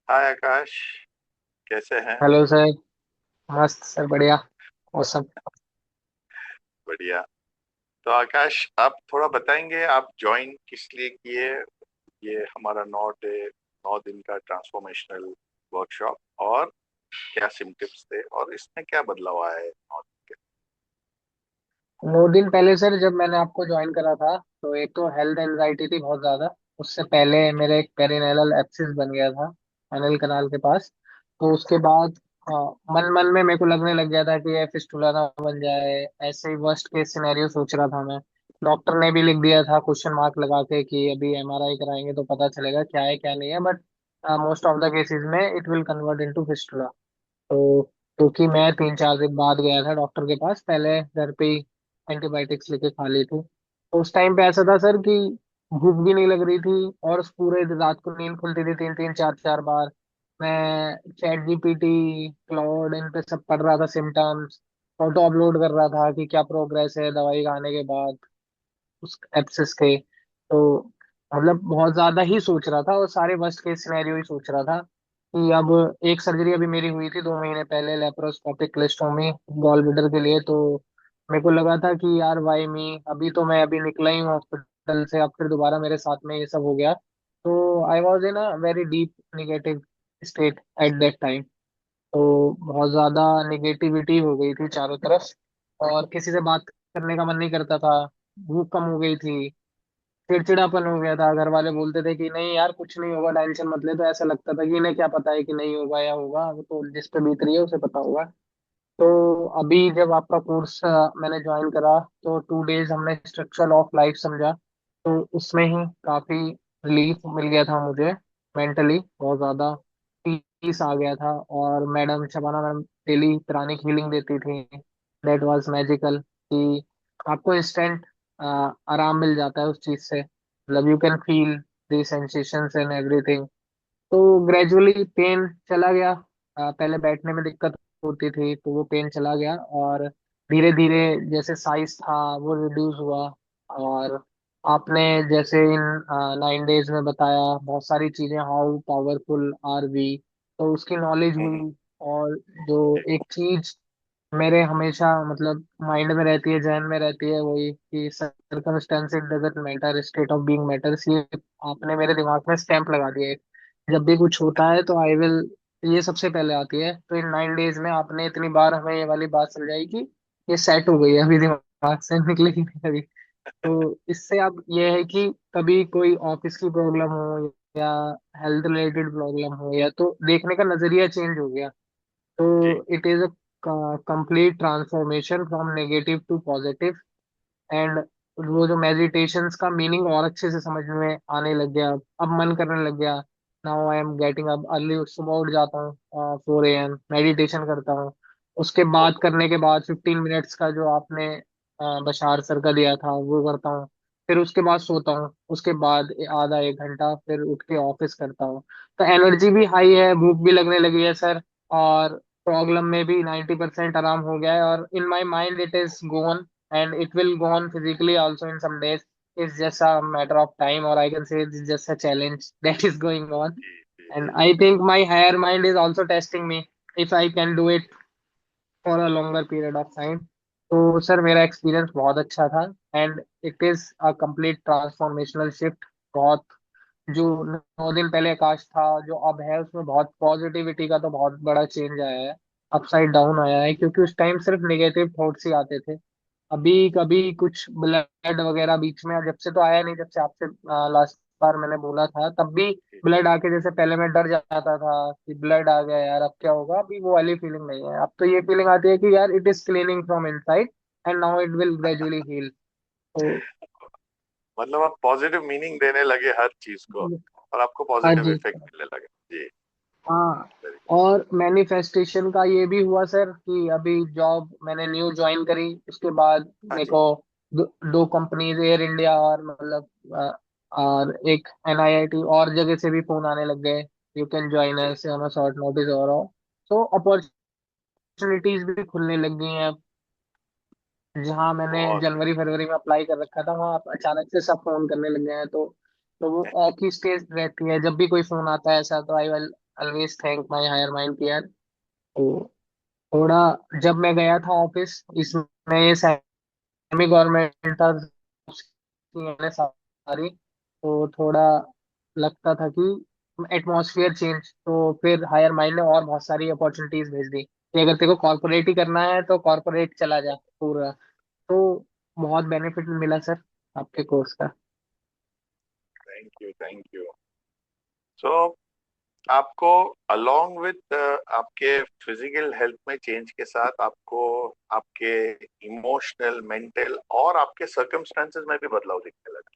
हाय आकाश, कैसे हैं? Hello sir. मस्त सर, बढ़िया। मौसम। बढ़िया। तो आकाश, आप थोड़ा बताएंगे आप ज्वाइन किस लिए किए ये हमारा 9 दिन का ट्रांसफॉर्मेशनल वर्कशॉप, और क्या सिम्टम्स थे और इसमें क्या बदलाव आया है 9 दिन 9 दिन पहले सर, जब मैंने आपको ज्वाइन करा था, तो एक तो हेल्थ एंजाइटी थी बहुत ज्यादा। उससे पहले मेरे एक पेरिनेरल एब्सिस बन गया था एनल कनाल के पास। तो उसके बाद मन मन में मेरे को लगने लग गया था कि ये फिस्टुला ना बन जाए। ऐसे ही वर्स्ट केस सिनेरियो सोच रहा था मैं। डॉक्टर ने भी लिख दिया था क्वेश्चन मार्क लगा के कि अभी एमआरआई कराएंगे तो पता चलेगा क्या है क्या नहीं है, but most of the cases में it will convert into fistula. तो क्योंकि मैं 3-4 दिन बाद गया था डॉक्टर के पास, पहले घर पे ही एंटीबायोटिक्स लेके खा ली थी। तो उस टाइम पे ऐसा था सर कि भूख भी नहीं लग रही थी, और पूरे रात को नींद खुलती थी 3-3 4-4 बार। मैं चैट जीपीटी, क्लाउड, इन पे सब पढ़ रहा था सिम्टम्स। फोटो अपलोड कर रहा था कि क्या प्रोग्रेस है दवाई खाने के बाद उस एप्सिस के। तो मतलब बहुत ज्यादा ही सोच रहा था, और सारे वर्स्ट केस सिनेरियो ही सोच रहा था कि अब एक सर्जरी अभी मेरी हुई थी 2 महीने पहले, लेप्रोस्कोपिक क्लिस्टोमी गॉल ब्लैडर के लिए। तो मेरे को लगा था कि यार वाई मी, अभी तो मैं अभी निकला ही हूँ हॉस्पिटल से, अब फिर दोबारा मेरे साथ में ये सब हो गया। तो I was in a very deep negative state at that time. तो बहुत ज्यादा निगेटिविटी हो गई थी चारों तरफ, और किसी से बात करने का मन नहीं करता था। भूख कम हो गई थी, चिड़चिड़ापन हो गया था। घर वाले बोलते थे कि नहीं यार कुछ नहीं होगा, टेंशन मत ले, तो ऐसा लगता था कि इन्हें क्या पता है कि नहीं होगा या होगा, वो तो जिस पे बीत रही है उसे पता होगा। तो अभी जब आपका कोर्स मैंने ज्वाइन करा, तो 2 डेज हमने स्ट्रक्चर ऑफ लाइफ समझा। तो उसमें ही काफी रिलीफ मिल गया था मुझे। मेंटली बहुत ज्यादा पीस आ गया था। और madam Shabana ma'am daily pranic healing देती थी। दैट वाज मैजिकल कि आपको इंस्टेंट आराम मिल जाता है उस चीज से, मतलब you can feel the sensations and everything. तो ग्रेजुअली पेन चला गया। पहले बैठने में दिक्कत होती थी, तो वो पेन चला गया, और धीरे धीरे जैसे साइज था वो रिड्यूस हुआ। और आपने जैसे इन 9 डेज में बताया बहुत सारी चीजें, हाउ पावरफुल आर वी, तो उसकी नॉलेज के? हुई। और जो जी। एक चीज मेरे हमेशा मतलब माइंड में रहती है, जहन में रहती है, वही कि circumstances doesn't matter, state of being matters. ये आपने मेरे दिमाग में स्टैंप लगा दिया है। जब भी कुछ होता है तो आई विल, ये सबसे पहले आती है। तो इन 9 डेज में आपने इतनी बार हमें ये वाली बात समझाई कि ये सेट हो गई है, अभी दिमाग से निकलेगी नहीं अभी। तो इससे अब ये है कि कभी कोई ऑफिस की प्रॉब्लम हो या हेल्थ रिलेटेड प्रॉब्लम हो, या तो देखने का नजरिया चेंज हो गया। तो जी। It is a complete transformation from negative to positive. And वो जो मेडिटेशंस का मीनिंग और अच्छे से समझ में आने लग गया, अब मन करने लग गया। Now I am getting up early, सुबह उठ जाता हूँ 4 AM, मेडिटेशन करता हूँ। उसके बाद ओहो। करने के बाद 15 मिनट्स का जो आपने बशार सर का दिया था वो करता हूँ। फिर उसके बाद सोता हूँ, उसके बाद आधा 1 घंटा फिर उठ के ऑफिस करता हूँ। तो एनर्जी भी हाई है, भूख भी लगने लगी है सर। और प्रॉब्लम में भी 90% आराम हो गया है, और in my mind it is gone, and it will go on physically also in some days. It's just a matter of time, or I can say it's just a challenge that is going on. जी जी And जी। I think my higher mind is also testing me if I can do it for a longer period of time. तो sir मेरा experience बहुत अच्छा था, and it is a complete transformational shift. बहुत जो 9 दिन पहले आकाश था जो अब है, उसमें बहुत पॉजिटिविटी का तो बहुत बड़ा चेंज आया है। अपसाइड डाउन आया है, क्योंकि उस टाइम सिर्फ नेगेटिव थॉट्स ही आते थे। अभी कभी कुछ ब्लड वगैरह बीच में जब से तो आया नहीं, जब से आपसे लास्ट बार मैंने बोला था तब भी जी। ब्लड आके जैसे पहले मैं डर जाता था कि ब्लड आ गया यार अब क्या होगा, अभी वो वाली फीलिंग नहीं है। अब तो ये फीलिंग आती है कि यार it is cleaning from inside, and now it will gradually heal. तो मतलब आप पॉजिटिव मीनिंग देने लगे हर चीज को, और आपको हाँ पॉजिटिव जी। इफेक्ट मिलने लगे। जी। हाँ। वेरी और मैनिफेस्टेशन का ये भी हुआ सर कि अभी जॉब मैंने न्यू ज्वाइन करी, उसके बाद हाँ मेरे जी। को दो कंपनीज, एयर इंडिया और मतलब और एक NIIT और जगह से भी फोन आने लग गए, यू कैन ज्वाइन जी। Us on a short notice और all। तो अपॉर्चुनिटीज भी खुलने लग गई हैं। जहाँ मैंने बहुत। जनवरी फरवरी में अप्लाई कर रखा था, वहाँ अचानक से सब फोन करने लग गए हैं। तो वो ऑफ ही स्टेज रहती है, जब भी कोई फोन आता है ऐसा तो I will always thank my higher mind कि यार, तो थोड़ा जब मैं गया था ऑफिस, इसमें ये सेमी गवर्नमेंट था, मैंने सारी, तो थोड़ा लगता था कि एटमॉस्फेयर चेंज, तो फिर हायर माइंड ने और बहुत सारी अपॉर्चुनिटीज भेज दी कि अगर तेरे को कॉर्पोरेट ही करना है तो कॉर्पोरेट चला जा पूरा। तो बहुत बेनिफिट मिला सर आपके कोर्स का। Thank you, thank you. So आपको अलोंग विथ आपके फिजिकल हेल्थ में चेंज के साथ आपको आपके इमोशनल, मेंटल और आपके सर्कमस्टेंसेस में भी बदलाव दिखने लगा।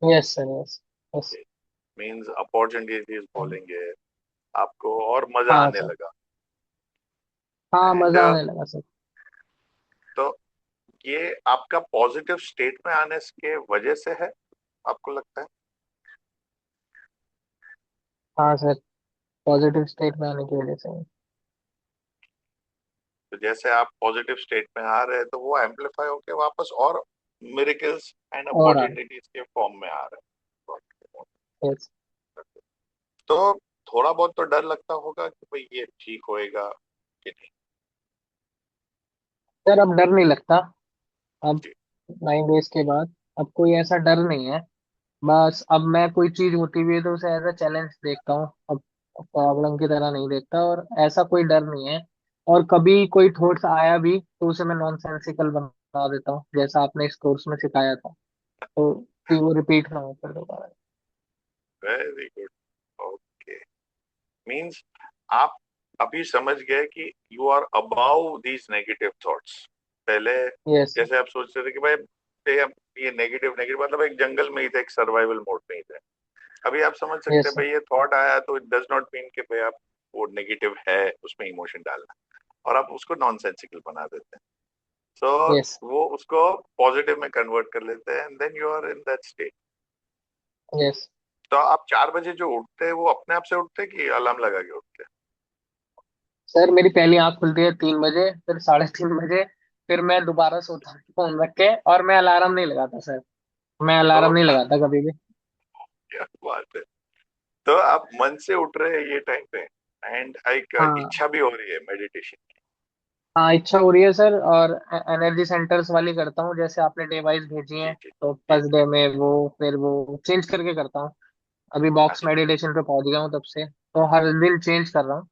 Yes sir, yes. Yes. Means opportunities बोलेंगे, आपको और मजा हाँ आने सर। लगा। हाँ, एंड मजा आने लगा सर। तो ये आपका पॉजिटिव स्टेट में आने के वजह से है, आपको लगता है? हाँ सर, पॉजिटिव स्टेट में आने की वजह से। तो जैसे आप पॉजिटिव स्टेट में आ रहे हैं तो वो एम्पलीफाई होके वापस और मिरेकल्स एंड और अपॉर्चुनिटीज के फॉर्म में आ रहे हैं। यस तो थोड़ा बहुत तो डर लगता होगा कि भाई ये ठीक होएगा कि नहीं। सर, अब डर नहीं लगता। अब जी। 9 डेज के बाद अब कोई ऐसा डर नहीं है। बस अब मैं कोई चीज होती भी है तो उसे एज अ चैलेंज देखता हूँ, अब प्रॉब्लम की तरह नहीं देखता, और ऐसा कोई डर नहीं है। और कभी कोई थॉट्स आया भी तो उसे मैं नॉनसेंसिकल बना देता हूँ, जैसा आपने इस कोर्स में सिखाया था, तो कि वो रिपीट ना हो फिर दोबारा। Very good. ओके। मींस आप अभी समझ गए कि you are about these negative thoughts. पहले यस। जैसे आप सोचते थे कि भाई ये नेगेटिव नेगेटिव मतलब एक जंगल में ही थे, एक सर्वाइवल मोड में ही थे। अभी आप समझ सकते यस हैं सर। भाई ये थॉट आया तो इट डज नॉट मीन कि भाई आप वो नेगेटिव है उसमें इमोशन डालना, और आप उसको नॉन सेंसिकल बना देते हैं। So yes. वो उसको पॉजिटिव में कन्वर्ट कर लेते हैं and then you are in that state. Yes. तो आप 4 बजे जो उठते हैं वो अपने आप से उठते हैं कि अलार्म लगा के उठते सर, मेरी पहली आंख खुलती है 3 बजे, फिर 3:30 बजे, फिर मैं दोबारा सोता हूँ फोन रख के, और मैं अलार्म नहीं लगाता सर। मैं हैं? अलार्म नहीं तो लगाता कभी भी। क्या बात है। तो आप मन से उठ रहे हैं ये टाइम पे, एंड एक हाँ। इच्छा भी हो रही है मेडिटेशन हाँ, इच्छा हो रही है सर, और एनर्जी सेंटर्स वाली करता हूँ, जैसे आपने डे वाइज भेजी की। हैं, जी जी तो जी। फर्स्ट डे में वो, फिर वो चेंज करके करता हूँ। अभी बॉक्स अच्छा। मेडिटेशन पे पहुंच गया हूँ तब से, तो हर दिन चेंज कर रहा हूँ।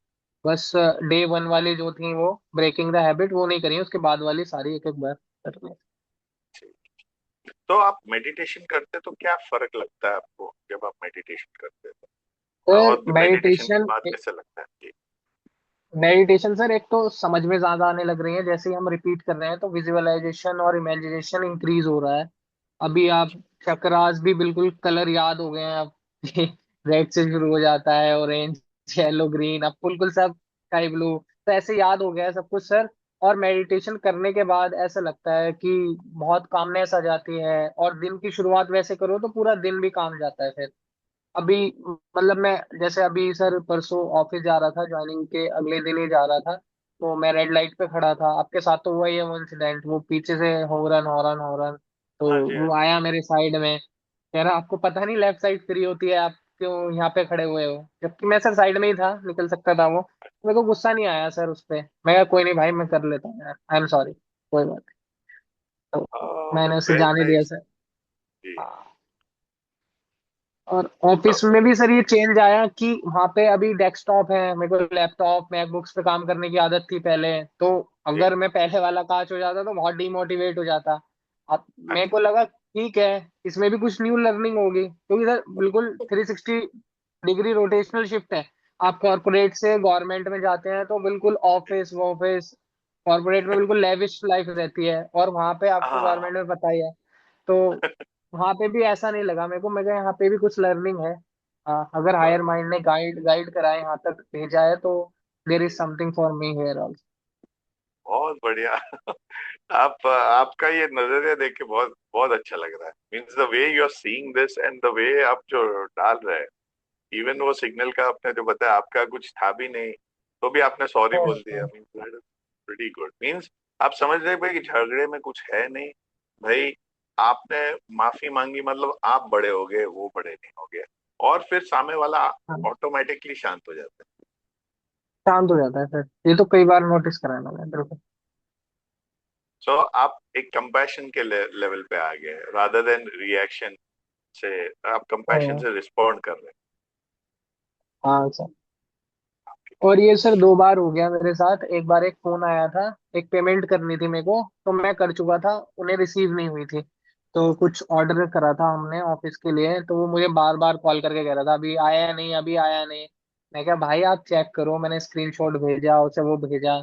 बस डे वन वाली जो थी वो ब्रेकिंग द हैबिट, वो नहीं करी है, उसके बाद वाली सारी एक एक बार कर ली। ठीक। तो आप मेडिटेशन करते तो क्या फर्क लगता है आपको जब आप मेडिटेशन करते हैं सर और मेडिटेशन के मेडिटेशन बाद कैसे लगता है जी? मेडिटेशन सर, एक तो समझ में ज्यादा आने लग रही है, जैसे ही हम रिपीट कर रहे हैं तो विजुअलाइजेशन और इमेजिनेशन इंक्रीज हो रहा है। अभी आप चक्रास भी बिल्कुल कलर याद हो गए हैं अब रेड से शुरू हो जाता है, ऑरेंज, येलो, ग्रीन, अब बिल्कुल सब स्काई ब्लू, तो ऐसे याद हो गया है सब कुछ सर। और मेडिटेशन करने के बाद ऐसा लगता है कि बहुत कामनेस आ जाती है, और दिन की शुरुआत वैसे करो तो पूरा दिन भी काम जाता है फिर। अभी मतलब मैं, जैसे अभी सर परसों ऑफिस जा रहा था, ज्वाइनिंग के अगले दिन ही जा रहा था, तो मैं रेड लाइट पे खड़ा था, आपके साथ तो हुआ ही है वो इंसिडेंट, वो पीछे से हॉर्न हॉर्न हॉर्न, तो हाँ जी, हाँ वो जी। आया मेरे साइड में, कह रहा आपको पता नहीं लेफ्ट साइड फ्री होती है, आप क्यों यहाँ पे खड़े हुए हो, जबकि मैं सर साइड में ही था, निकल सकता था वो। मेरे को गुस्सा नहीं आया सर उस पे, मैं कहा कोई नहीं भाई, मैं कर लेता हूँ यार, आई एम सॉरी, कोई बात नहीं। तो मैंने उसे वेरी जाने दिया नाइस सर। जी। हाँ। और तो ऑफिस में भी सर ये चेंज आया कि वहां पे अभी डेस्कटॉप है, मेरे को लैपटॉप मैकबुक्स पे काम करने की आदत थी पहले, तो जी। अगर मैं पहले वाला कांच हो जाता तो बहुत डीमोटिवेट हो जाता। अब मेरे अच्छा। को लगा ठीक है, इसमें भी कुछ न्यू लर्निंग होगी, क्योंकि सर बिल्कुल 360 डिग्री रोटेशनल शिफ्ट है। आप कॉर्पोरेट से गवर्नमेंट में जाते हैं तो बिल्कुल ऑफिस ऑफिस, कॉर्पोरेट में बिल्कुल लेविश लाइफ रहती है, और वहां पे आपको हाँ। गवर्नमेंट में पता ही है। तो वहां पे भी ऐसा नहीं लगा मेरे को, मैं कहा यहाँ पे भी कुछ लर्निंग है। अगर हायर ब- माइंड ने गाइड गाइड करा है, यहाँ तक भेजा है, तो there is something for me here also. बहुत बढ़िया। आप आपका ये नजरिया देख के बहुत बहुत अच्छा लग रहा है। Means the way you are seeing this and the way आप जो डाल रहे हैं, इवन वो सिग्नल का आपने जो बताया, आपका कुछ था भी नहीं तो भी आपने सॉरी बोल दिया। Means that is pretty good. Means आप समझ रहे हैं भाई कि झगड़े में कुछ है नहीं भाई, आपने माफी मांगी मतलब आप बड़े हो गए, वो बड़े नहीं हो गए। और फिर सामने वाला हाँ, ऑटोमेटिकली शांत हो जाता है। शांत हो जाता है सर, ये तो कई बार नोटिस करा है मैंने, बिल्कुल। सो आप एक कंपैशन के लेवल पे आ गए, रादर देन रिएक्शन से। आप कंपैशन हाँ, से रिस्पॉन्ड कर रहे हाँ सर। हैं। और ये सर दो बार हो गया मेरे साथ। एक बार एक फोन आया था, एक पेमेंट करनी थी मेरे को, तो मैं कर चुका था, उन्हें रिसीव नहीं हुई थी। तो कुछ ऑर्डर करा था हमने ऑफिस के लिए, तो वो मुझे बार बार कॉल करके कह रहा था अभी आया नहीं, अभी आया नहीं। मैं क्या भाई आप चेक करो, मैंने स्क्रीनशॉट भेजा उसे, वो भेजा।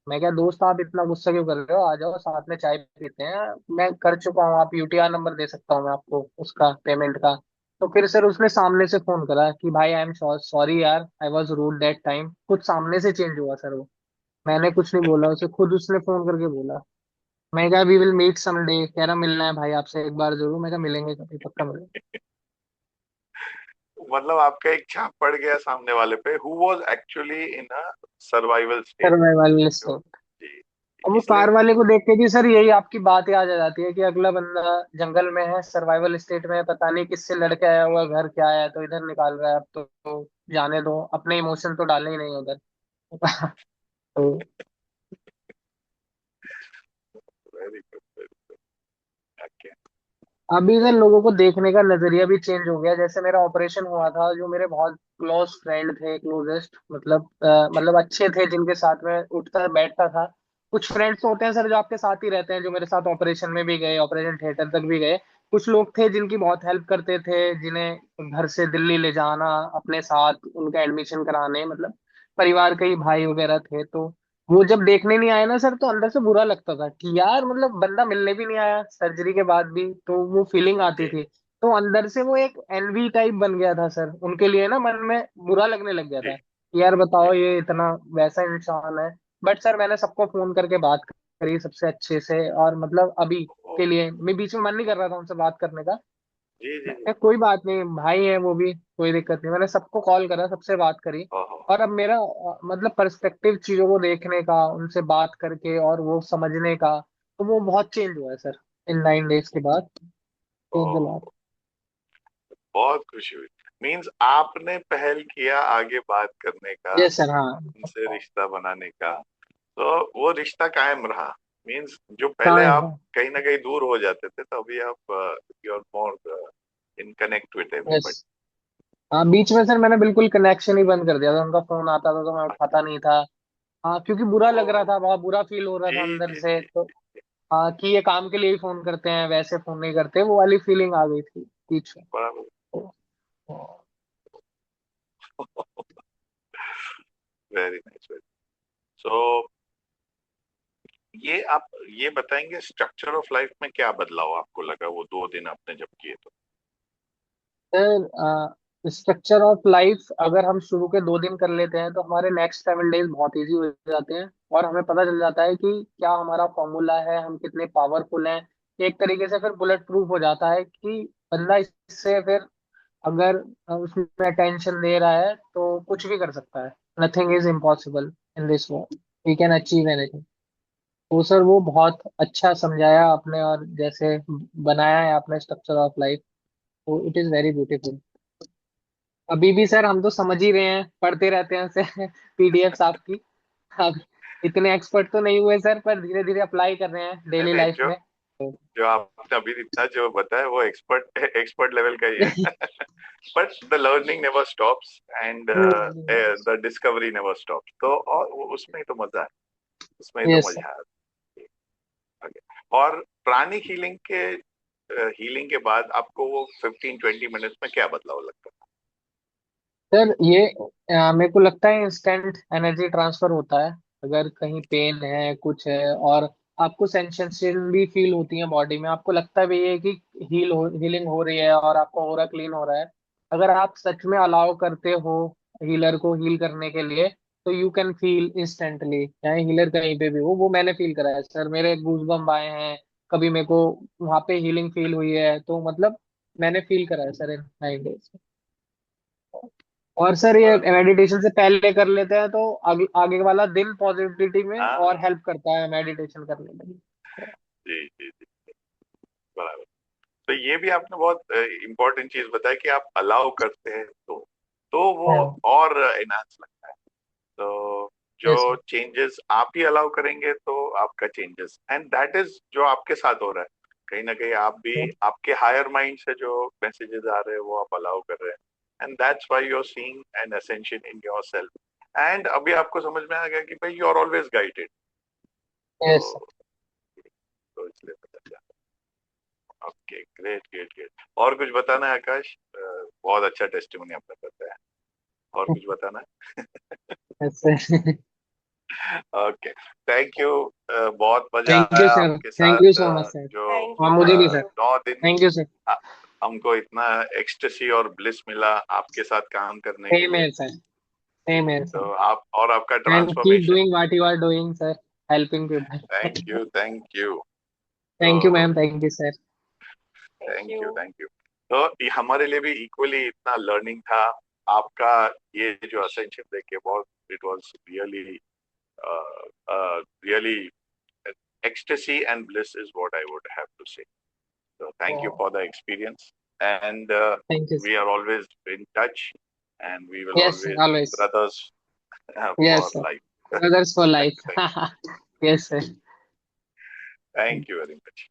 मैं क्या दोस्त आप इतना गुस्सा क्यों कर रहे हो, आ जाओ साथ में चाय पीते हैं। मैं कर चुका हूँ, आप यूटीआर नंबर दे सकता हूँ मैं आपको उसका, पेमेंट का। तो फिर सर उसने सामने से फोन करा कि भाई आई एम सॉरी यार, I was rude that time, कुछ सामने से चेंज हुआ सर वो। मैंने कुछ नहीं बोला उसे, खुद उसने फोन करके बोला। मैं कहा वी विल मीट समडे, कह रहा मिलना है भाई आपसे एक बार जरूर। मैं कहा मिलेंगे कभी, पक्का मिलेंगे। मतलब आपका एक छाप पड़ गया सामने वाले पे, who was actually in a survival state. Survival list. जो जी, अब वो इसलिए कार वाले को देख के भी सर यही आपकी बात याद आ जाती है कि अगला बंदा जंगल में है, सर्वाइवल स्टेट में है, पता नहीं किससे लड़के आया हुआ, घर क्या आया तो इधर निकाल रहा है। अब तो जाने दो, अपने इमोशन तो डाले ही नहीं उधर। तो वेरी गुड, ओके। अभी सर लोगों को देखने का नजरिया भी चेंज हो गया। जैसे मेरा ऑपरेशन हुआ था, जो मेरे बहुत क्लोज फ्रेंड थे, क्लोजेस्ट मतलब मतलब अच्छे थे, जिनके साथ में उठता बैठता था। कुछ फ्रेंड्स तो होते हैं सर जो आपके साथ ही रहते हैं, जो मेरे साथ ऑपरेशन में भी गए, ऑपरेशन थिएटर तक भी गए। कुछ लोग थे जिनकी बहुत हेल्प करते थे, जिन्हें घर से दिल्ली ले जाना अपने साथ, उनका एडमिशन कराने, मतलब परिवार के ही भाई वगैरह थे। तो वो जब देखने नहीं आए ना सर, तो अंदर से बुरा लगता था कि यार मतलब बंदा मिलने भी नहीं आया सर्जरी के बाद भी, तो वो फीलिंग आती जी थी। तो अंदर से वो एक एनवी टाइप बन गया था सर उनके लिए ना, मन में बुरा लगने लग गया जी था कि यार जी। बताओ ये इतना वैसा इंसान है। बट सर मैंने सबको फोन करके बात करी सबसे अच्छे से, और मतलब अभी ओ, के लिए मैं बीच में मन नहीं कर रहा था उनसे बात करने का। जी जी जी। कोई बात नहीं, भाई है वो भी, कोई दिक्कत नहीं। मैंने सबको कॉल करा, सबसे बात करी। ओहो। और अब मेरा मतलब पर्सपेक्टिव चीजों को देखने का, उनसे बात करके और वो समझने का, तो वो बहुत चेंज हुआ है सर इन 9 डेज के बाद। चेंज ओह, लॉट। बहुत खुशी हुई। मीन्स आपने पहल किया आगे बात करने का, यस सर, हाँ। उनसे रिश्ता बनाने का, तो वो रिश्ता कायम रहा। मीन्स जो पहले कायम आप है। कहीं ना कहीं दूर हो जाते थे, तो अभी आप you are more in connect with yes. Everybody. हाँ, बीच में सर मैंने बिल्कुल कनेक्शन ही बंद कर दिया था, उनका फोन आता था तो मैं उठाता नहीं था। हाँ, क्योंकि बुरा ओ लग रहा था, बहुत बुरा फील हो रहा जी था अंदर जी से जी तो। जी। हाँ, कि ये काम के लिए ही फोन करते हैं, वैसे फोन नहीं करते, वो वाली फीलिंग आ गई थी बीच में। बराबर। तो, तो, वेरी नाइस, वेरी। सो ये आप ये बताएंगे स्ट्रक्चर ऑफ लाइफ में क्या बदलाव आपको लगा वो 2 दिन आपने जब किए तो। सर स्ट्रक्चर ऑफ लाइफ अगर हम शुरू के 2 दिन कर लेते हैं, तो हमारे नेक्स्ट 7 डेज बहुत इजी हो जाते हैं। और हमें पता चल जाता है कि क्या हमारा फॉर्मूला है, हम कितने पावरफुल हैं। एक तरीके से फिर बुलेट प्रूफ हो जाता है कि बंदा इससे फिर अगर उसमें अटेंशन दे रहा है तो कुछ भी कर सकता है। Nothing is impossible in this world, we can achieve anything. तो सर वो बहुत अच्छा समझाया आपने, और जैसे बनाया है आपने स्ट्रक्चर ऑफ लाइफ, तो इट इज वेरी ब्यूटीफुल। अभी भी सर हम तो समझ ही रहे हैं, पढ़ते रहते हैं उसे पीडीएफ आपकी। अब इतने एक्सपर्ट तो नहीं हुए सर, पर धीरे धीरे अप्लाई कर रहे हैं नहीं डेली नहीं, लाइफ जो में। तो जो आपने अभी इतना जो बताया वो एक्सपर्ट एक्सपर्ट लेवल का ही है। But the learning never stops and the discovery never stops. तो और उसमें ही तो मजा है, उसमें ही तो यस मजा है। आगे। और प्राणिक हीलिंग के हीलिंग के बाद आपको वो 15-20 मिनट्स में क्या बदलाव लगता सर, ये मेरे को लगता है इंस्टेंट एनर्जी ट्रांसफर होता है। अगर कहीं पेन है, कुछ है, और आपको सेंसेशन भी फील होती है बॉडी में, आपको लगता भी है कि हीलिंग हो रही है और आपका ऑरा क्लीन हो रहा है। अगर आप सच में अलाउ करते हो हीलर को हील करने के लिए, तो यू कैन फील इंस्टेंटली, चाहे हीलर कहीं पे भी हो। वो मैंने फील करा है सर, मेरे गूजबम्प आए हैं कभी मेरे को, वहां पे हीलिंग फील हुई है, तो मतलब मैंने फील करा है सर इन 9 डेज। और सर ये है? मेडिटेशन से पहले कर लेते हैं तो आगे आगे वाला दिन पॉजिटिविटी में हाँ और हेल्प करता है मेडिटेशन करने में। जी जी जी, बराबर। तो ये भी आपने बहुत इम्पोर्टेंट चीज बताया कि आप अलाउ करते हैं तो वो हाँ। और एनहांस लगता है। तो जो यस चेंजेस आप ही अलाउ करेंगे तो आपका चेंजेस, एंड दैट इज जो आपके साथ हो रहा है। कहीं ना कहीं आप भी सर। आपके हायर माइंड से जो मैसेजेस आ रहे हैं वो आप अलाउ कर रहे हैं, and that's why you are seeing an ascension in yourself. एंड अभी आपको समझ में आ गया कि भाई यू आर ऑलवेज गाइडेड। तो यस तो इसलिए पता चला। Okay, great great great. और कुछ बताना है आकाश? बहुत अच्छा टेस्टिमोनी आपने बताया। और कुछ बताना है? सर। Okay, thank you. बहुत मजा थैंक यू आया सर, आपके थैंक साथ। You so much sir. जो थैंक हाँ यू, मुझे भी थैंक सर। यू। 9 दिन थैंक यू सर। अ, हमको इतना एक्सटेसी और ब्लिस मिला आपके साथ काम करने के सेम लिए। है सर, सेम है तो सर। आप और आपका and keep transformation. Doing what you are doing sir, helping thank people. You thank you. तो thank you ma'am, thank you sir. Thank thank you. You thank you. तो ये हमारे लिए भी इक्वली इतना लर्निंग था। आपका ये जो असेंशन देखे बहुत, it was really really ecstasy and bliss is what I would have to say. So thank you for the experience, and thank you we sir. are always in touch, and we will yes sir, always be always. brothers yes for sir, life. Brothers for Thank life. you, thank you, yes sir. thank you very much.